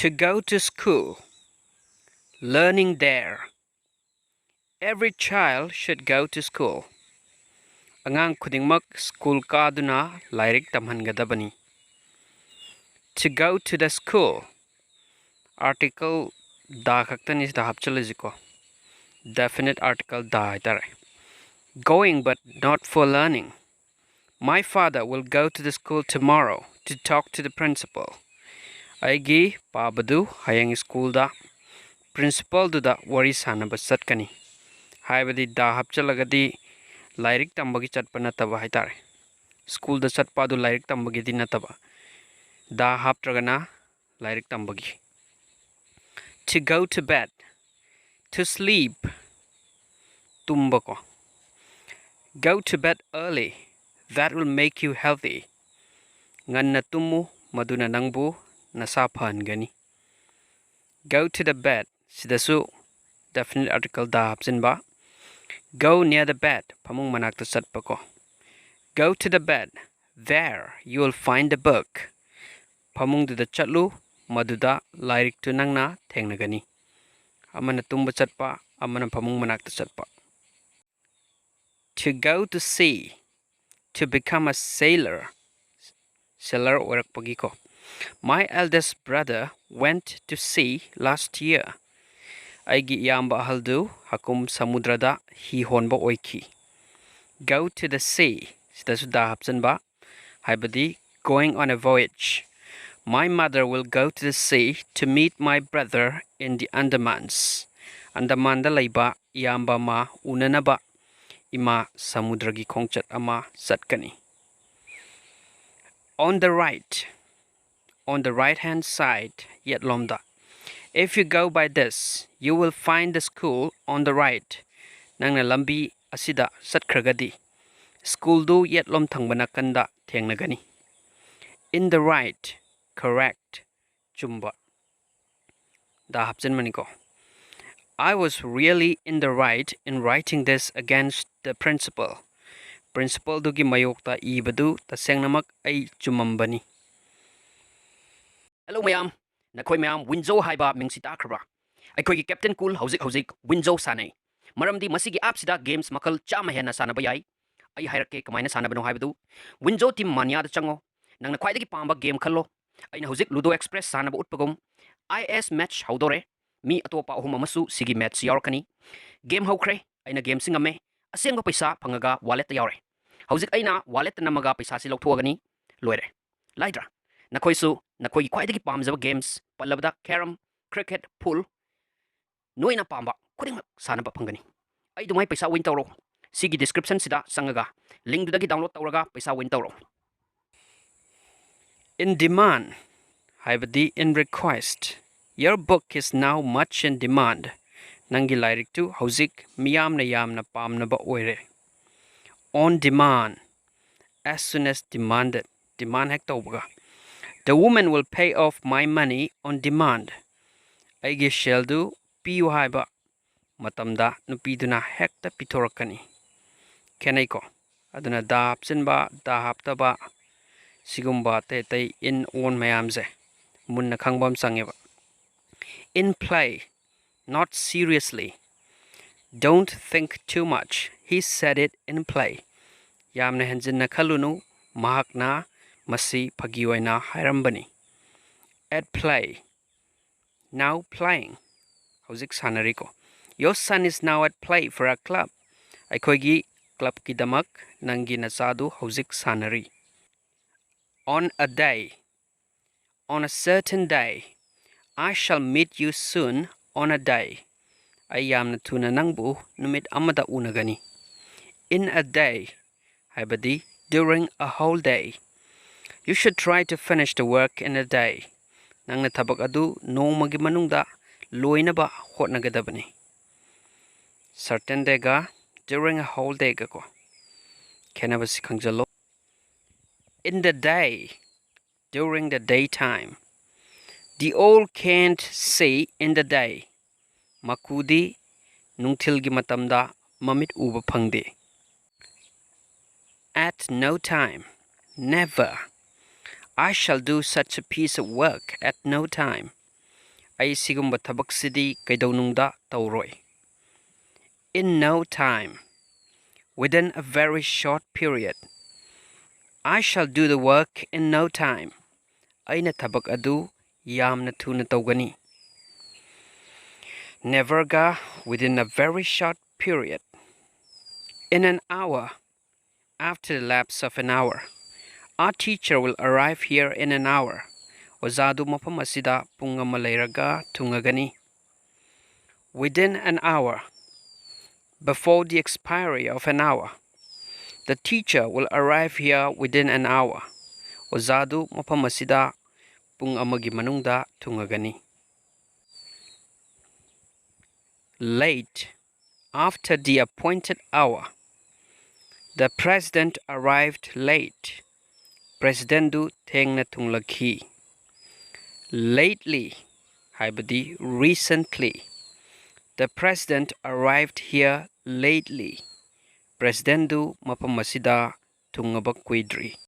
To go to school. Learning there. Every child should go to school. Angang khudingmak school kaduna lairik tamhangadabani. To go to the school. Article da khaktan is da hapchalajiko. Definite article da itare. Going but not for learning. My father will go to the school tomorrow to talk to the principal. Aigi pabadu hayang school da principal du da wari sanaba satkani. Haibadi da hapchalagadi lairik tambagi chatpa nataba haitare. School da chatpa du lairik tambagi di nataba. Da haptragana lairik tambagi. To go to bed. To sleep. Tumbako. Go to bed early. That will make you healthy. Nganna tumu maduna nangbu nasaphan gani. Go to the bed. Sidasu definite article da hapsinba. Go near the bed. Pamung manakta satpako. Go to the bed. There you will find a book. Pamung du da chatlu maduda lairik tu nangna thengnagani. Amana tumba chatpa, amana pamung manakta chatpa. To go to sea. To become a sailor. Sailor orakpagi ko. My eldest brother went to sea last year. Aigi iyamba ahaldu hakum samudrada hi honba oiki. Go to the sea. Sidasu da hapsanba. Haibadi going on a voyage. My mother will go to the sea to meet my brother in the Andamans. Andamanda laiba iyamba ma unanaba. Ima samudragi kongchat ama satkani. On the right. On the right hand side yet lomda. If you go by this, you will find the school on the right. Nangna lambi asida satkragadi. School do yet lom thangbana kanda thengnagani. In the right. Correct. Chumba. Da hapsen maniko. I was really in the right in writing this against the principal. Principal dugi mayokta ibadu tasengnamak ay chumambani. Hello mayam. Nakoi mayam Winzo haiba mingsita akraba. Aikoi Captain Cool hauzik Winzo sanay. Maramdi masigi app sida games makal chama hena sanaba yai. Ay hairake kamaina sanaba no haibadu. Winzo team mania da chango. Nang nakwai pamba game khallo. Ay na hauzik Ludo Express sanaba utpagom. IS match haudore. Mi atopa ahum amasu sigi match yaurkani. Game haukre. Ay na game singame. Asengba paisa pangaga wallet yaure. Hauzik ay na wallet namaga paisa si loktuagani. Loire. Laidra. Nakoi kwai pamjaba games palabda carom, cricket, pool. Noina pamba kuding sanaba pangani. Ay dumai paisa win tawro. Sigi description sida sangaga. Link dudagi download tawraga paisa win tawro. In demand. Haibadi in request. Your book is now much in demand. Nangi lairik tu hauzik miyamna yamna pamnaba oire. On demand. As soon as demanded. Demand hek tawbaga. The woman will pay off my money on demand. Aigi sheldu piyu haiba. Matamda nupiduna hekta pitorakani. Kenaiko. Aduna da hapsinba, da haptaba. Sigumba te in on mayamze. Munna khangbam sangeba. In play. Not seriously. Don't think too much. He said it in play. Yamna henjinna khalunu. Mahakna. Masi pagiwaina hairambani. At play. Now playing. Hauzik sanariko. Your son is now at play for a club. Aikoigi club kidamak nangi nasadu hauzik sanari. On a day. On a certain day. I shall meet you soon on a day. Ayam na tuna nangbu numit amada unagani. In a day. Haibadi during a whole day. You should try to finish the work in a day. Nang natabak adu no magi manungda loinaba hotnagadabani. Certain day ga during a whole day ga ko. Kenabasi kangjalo. In the day. During the daytime. The old can't see in the day. Makudi nungtilgi matamda mamit uba pangde. At no time. Never. I shall do such a piece of work at no time. ꯑꯩ ꯁꯤꯒꯨꯝꯕ ꯊꯕꯛꯁꯤꯗꯤ ꯀꯩꯗꯧꯅꯨꯡꯗ ꯇꯧꯔꯣꯏ. In no time, within a very short period. I shall do the work in no time. ꯑꯩꯅ ꯊꯕꯛ ꯑꯗꯨ ꯌꯥꯝꯅ ꯊꯨꯅ ꯇꯧꯒꯅꯤ. Neverga, within a very short period. In an hour. After the lapse of an hour. Our teacher will arrive here in an hour. Ozadu mafam asida pung ama leiraga thungagani. Within an hour. Before the expiry of an hour. The teacher will arrive here within an hour. Ozadu mafam asida pung amagi manungda thungagani. Late. After the appointed hour. The president arrived late. Presidentu thengna thunglakhi. Lately, haibadi recently. The president arrived here lately. Presidentu mafam asida thungaba kuidri.